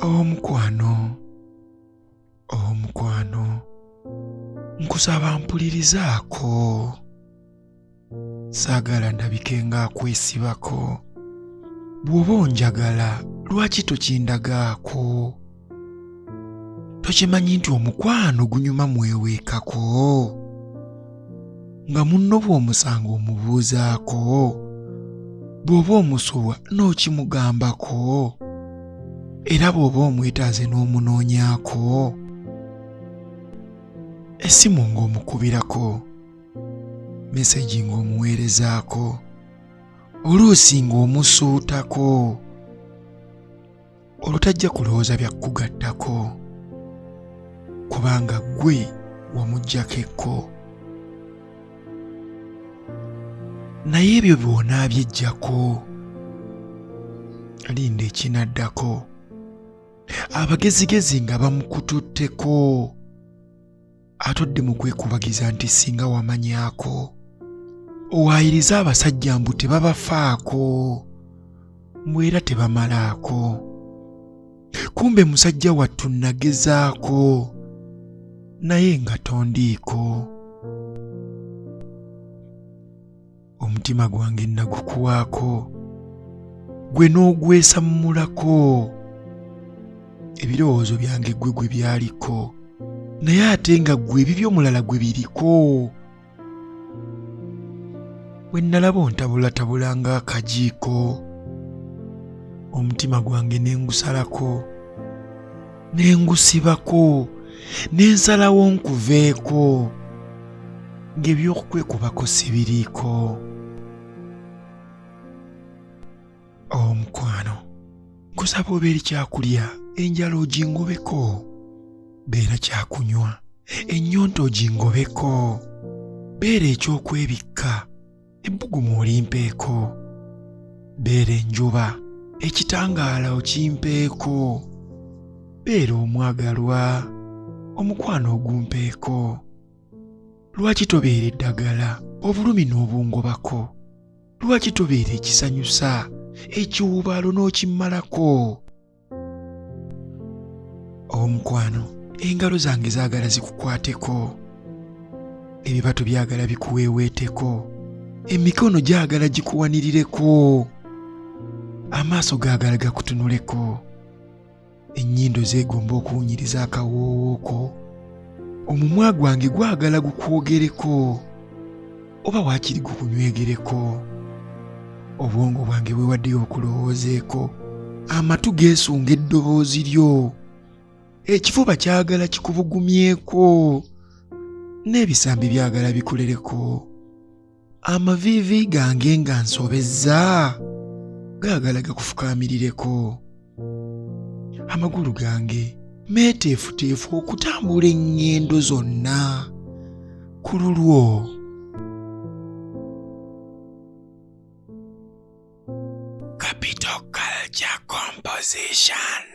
Omukwano, nkusaba mpulirizaako. Saagala ndabike ng'akwesibako. Bw'oba onjagala lwaki tokindagaako? Tokimanyi nti omukwano gunyuma mweweekako? Nga munno bw'omusanga omubuuzaako, bw'oba omusuwa n'okimugambako, era bw'oba omwetaaze n'omunoonyaako. Essimu ng'omukubirako, meseji ng'omuweerezaako, oluusi ng'omusuutako, olutajja kulowooza bya kugattako, kubanga ggwe wamuggyako ekko. Naye ebyo by'onaabyeggyako, linda ekinaddako. Abagezigezi nga bamukututteko, atodde mu kwekubagiza nti singa wamanyaako, owaayiriza abasajja mbu tebabafaako, mbwe era tebamalaako. Kumbe musajja wattu nagezaako, naye nga tondiiko. Omutima gwange nagukuwaako, gwe n'ogwesammulako. Ebirowoozo byange gwe byaliko, naye ate nga ggwe ebibyo omulala gwe biriko. Bwe nalaba ontabulatabula ng'akajiiko, omutima gwange ne ngusalako, ne ngusibako, ne nsalawo nkuveeko, ng'ebyokukwekubako sibiriiko. Omukwano, nkusaba obeere kyakulya, enjala ogingobeko. Beera kyakunywa, ennyonta ogingobeko. Beera ekyokwebikka, ebbugumu olimpeeko. Beera enjuba, ekitangaala okimpeeko. Beera omwagalwa, omukwano ogumpeeko. Lwaki tobeera eddagala, obulumi n'obungobako? Lwaki tobeera ekisanyusa, ekiwubaalo n'okimmalako? Omukwano, engalo zange zaagala zikukwateko, ebibatu byagala bikuweeweeteko, emikono gyagala gikuwanirireko, amaaso gaagala gakutunuleko, ennyindo zeegomba okuwunyiriza akawoowooko, omumwa gwange gwagala gukwogereko, oba waakiri gukunywegereko. Obwongo bwange bwewaddeyo okulowoozeeko, amatu geesunga eddoboozi lyo, ekifuba kyagala kikubugumyeko, n'ebisambi byagala bikulereko. Amaviivi gange nga nsobezza gaagala gakufukamirireko. Amagulu gange meeteefuteefu okutambula enngendo zonna ku lulwo. Capital Culture Composition.